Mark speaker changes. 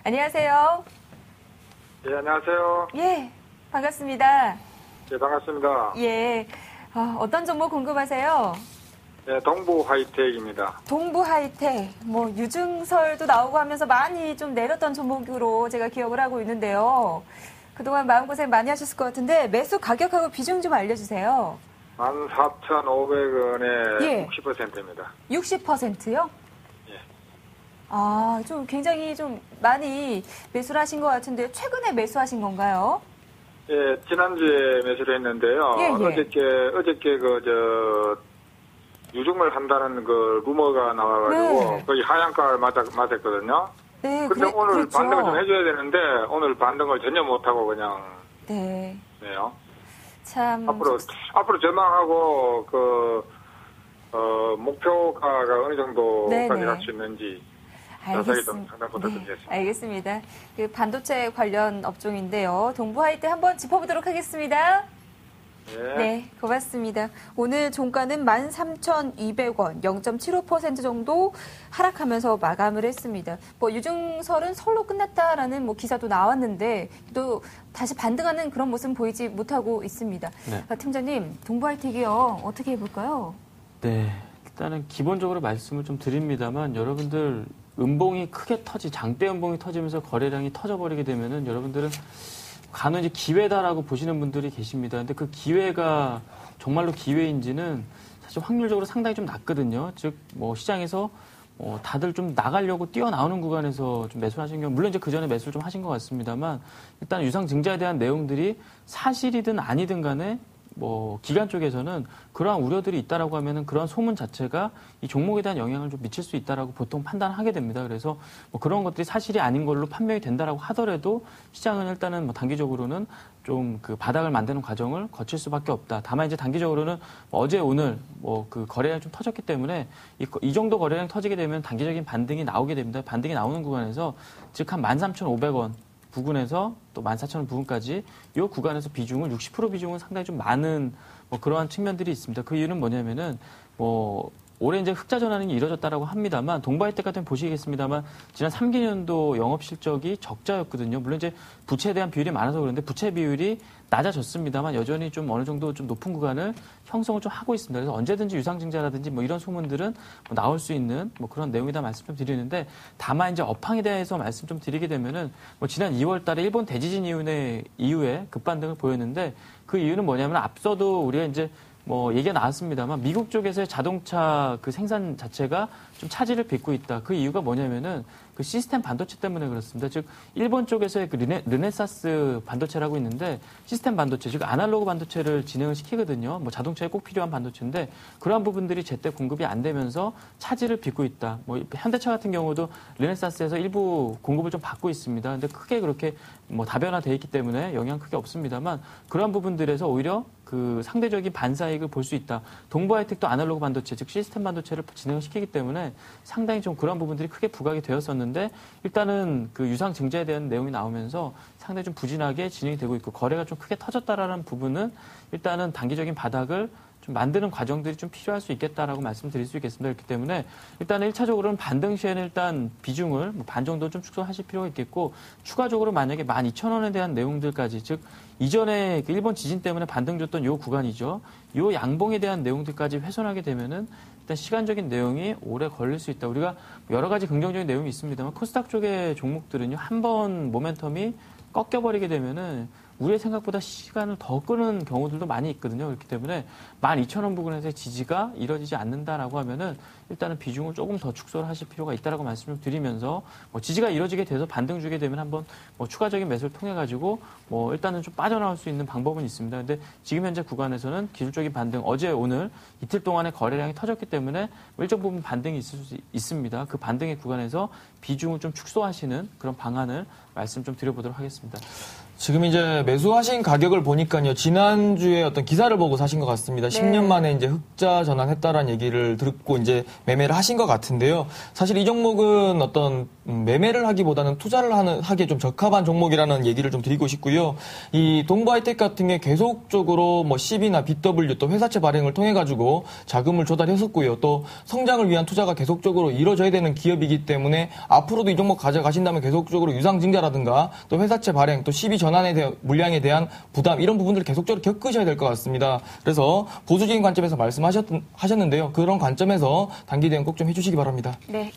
Speaker 1: 안녕하세요.
Speaker 2: 예, 안녕하세요.
Speaker 1: 예, 반갑습니다.
Speaker 2: 예, 반갑습니다.
Speaker 1: 예, 어떤 정보 궁금하세요?
Speaker 2: 예, 동부 하이텍입니다.
Speaker 1: 동부 하이텍, 유증설도 나오고 하면서 많이 좀 내렸던 종목으로 제가 기억을 하고 있는데요. 그동안 마음고생 많이 하셨을 것 같은데 매수 가격하고 비중 좀 알려주세요.
Speaker 2: 14,500원에
Speaker 1: 예.
Speaker 2: 60%입니다.
Speaker 1: 60%요?
Speaker 2: 예.
Speaker 1: 좀 굉장히 좀 많이 매수를 하신 것 같은데 최근에 매수하신 건가요?
Speaker 2: 예, 지난주에 매수를 했는데요.
Speaker 1: 예.
Speaker 2: 어저께 유증을 한다는 루머가 나와가지고
Speaker 1: 네.
Speaker 2: 거의 하향가를 맞았거든요.
Speaker 1: 네,
Speaker 2: 근데 오늘
Speaker 1: 그랬죠.
Speaker 2: 반등을 좀 해줘야 되는데 오늘 반등을 전혀 못하고 그냥
Speaker 1: 네.
Speaker 2: 네요.
Speaker 1: 참
Speaker 2: 앞으로 전망하고 목표가가 어느 정도까지 갈 수 있는지 자세히 좀 상담 부탁드리겠습니다.
Speaker 1: 알겠습니다. 그 반도체 관련 업종인데요. 동부하이텍 한번 짚어보도록 하겠습니다. 네, 고맙습니다. 오늘 종가는 13,200원, 0.75% 정도 하락하면서 마감을 했습니다. 유증설은 설로 끝났다라는 기사도 나왔는데 또 다시 반등하는 그런 모습은 보이지 못하고 있습니다. 네. 팀장님, 동부하이텍이요. 어떻게 해볼까요?
Speaker 3: 네, 일단은 기본적으로 말씀을 좀 드립니다만 여러분들 음봉이 크게 장대 음봉이 터지면서 거래량이 터져버리게 되면은 여러분들은 간혹 이제 기회다라고 보시는 분들이 계십니다. 근데 그 기회가 정말로 기회인지는 사실 확률적으로 상당히 좀 낮거든요. 즉, 시장에서 다들 좀 나가려고 뛰어나오는 구간에서 좀 매수를 하신 경우, 물론 이제 그 전에 매수를 좀 하신 것 같습니다만, 일단 유상증자에 대한 내용들이 사실이든 아니든 간에 기관 쪽에서는 그러한 우려들이 있다라고 하면은 그러한 소문 자체가 이 종목에 대한 영향을 좀 미칠 수 있다라고 보통 판단하게 됩니다. 그래서 그런 것들이 사실이 아닌 걸로 판명이 된다라고 하더라도 시장은 일단은 단기적으로는 좀 그 바닥을 만드는 과정을 거칠 수밖에 없다. 다만 이제 단기적으로는 어제 오늘 그 거래량이 좀 터졌기 때문에 이 정도 거래량 터지게 되면 단기적인 반등이 나오게 됩니다. 반등이 나오는 구간에서 즉 한 13,500원 부근에서 또 14,000원 부근까지 이 구간에서 비중을 60% 비중은 상당히 좀 많은 그러한 측면들이 있습니다. 그 이유는 뭐냐면은 올해 이제 흑자 전환이 이루어졌다라고 합니다만 동부하이텍 같은 경우 보시겠습니다만 지난 3기년도 영업 실적이 적자였거든요. 물론 이제 부채에 대한 비율이 많아서 그런데 부채 비율이 낮아졌습니다만 여전히 좀 어느 정도 좀 높은 구간을 형성을 좀 하고 있습니다. 그래서 언제든지 유상증자라든지 이런 소문들은 나올 수 있는 그런 내용이다 말씀 좀 드리는데 다만 이제 업황에 대해서 말씀 좀 드리게 되면은 지난 2월 달에 일본 대지진 이후에 급반등을 보였는데 그 이유는 뭐냐면 앞서도 우리가 이제 얘기가 나왔습니다만 미국 쪽에서의 자동차 그 생산 자체가 좀 차질을 빚고 있다. 그 이유가 뭐냐면은 그 시스템 반도체 때문에 그렇습니다. 즉 일본 쪽에서의 그 르네사스 반도체라고 있는데 시스템 반도체, 즉 아날로그 반도체를 진행을 시키거든요. 자동차에 꼭 필요한 반도체인데 그러한 부분들이 제때 공급이 안 되면서 차질을 빚고 있다. 현대차 같은 경우도 르네사스에서 일부 공급을 좀 받고 있습니다. 근데 크게 그렇게 다변화돼 있기 때문에 영향 크게 없습니다만 그러한 부분들에서 오히려 그 상대적인 반사이익을 볼 수 있다. 동부하이텍도 아날로그 반도체, 즉 시스템 반도체를 진행을 시키기 때문에 상당히 좀 그런 부분들이 크게 부각이 되었었는데 일단은 그 유상 증자에 대한 내용이 나오면서 상당히 좀 부진하게 진행이 되고 있고 거래가 좀 크게 터졌다라는 부분은 일단은 단기적인 바닥을 좀 만드는 과정들이 좀 필요할 수 있겠다라고 말씀드릴 수 있겠습니다. 그렇기 때문에 일단은 1차적으로는 반등 시에는 일단 비중을 반 정도 좀 축소하실 필요가 있겠고 추가적으로 만약에 12,000원에 대한 내용들까지 즉 이전에 그 일본 지진 때문에 반등 줬던 요 구간이죠. 요 양봉에 대한 내용들까지 훼손하게 되면은 일단 시간적인 내용이 오래 걸릴 수 있다. 우리가 여러 가지 긍정적인 내용이 있습니다만 코스닥 쪽의 종목들은요. 한 번 모멘텀이 꺾여버리게 되면은 우리의 생각보다 시간을 더 끄는 경우들도 많이 있거든요. 그렇기 때문에 12,000원 부근에서의 지지가 이뤄지지 않는다라고 하면은 일단은 비중을 조금 더 축소를 하실 필요가 있다라고 말씀을 드리면서 지지가 이뤄지게 돼서 반등 주게 되면 한번 추가적인 매수를 통해 가지고 일단은 좀 빠져나올 수 있는 방법은 있습니다. 근데 지금 현재 구간에서는 기술적인 반등 어제 오늘 이틀 동안의 거래량이 터졌기 때문에 일정 부분 반등이 있을 수 있습니다. 그 반등의 구간에서 비중을 좀 축소하시는 그런 방안을 말씀 좀 드려보도록 하겠습니다.
Speaker 4: 지금 이제 매수하신 가격을 보니까요, 지난주에 어떤 기사를 보고 사신 것 같습니다.
Speaker 1: 네.
Speaker 4: 10년 만에 이제 흑자 전환했다라는 얘기를 듣고 이제 매매를 하신 것 같은데요. 사실 이 종목은 어떤 매매를 하기보다는 투자를 하기에 좀 적합한 종목이라는 얘기를 좀 드리고 싶고요. 이 동부하이텍 같은 게 계속적으로 뭐 CB나 BW 또 회사채 발행을 통해 가지고 자금을 조달했었고요. 또 성장을 위한 투자가 계속적으로 이루어져야 되는 기업이기 때문에 앞으로도 이 종목 가져가신다면 계속적으로 유상증자라든가 또 회사채 발행 또 CB 전환에 대한 물량에 대한 부담 이런 부분들을 계속적으로 겪으셔야 될 것 같습니다. 그래서 보수적인 관점에서 말씀하셨는데요. 그런 관점에서 단기 대응 꼭 좀 해주시기 바랍니다.
Speaker 1: 네.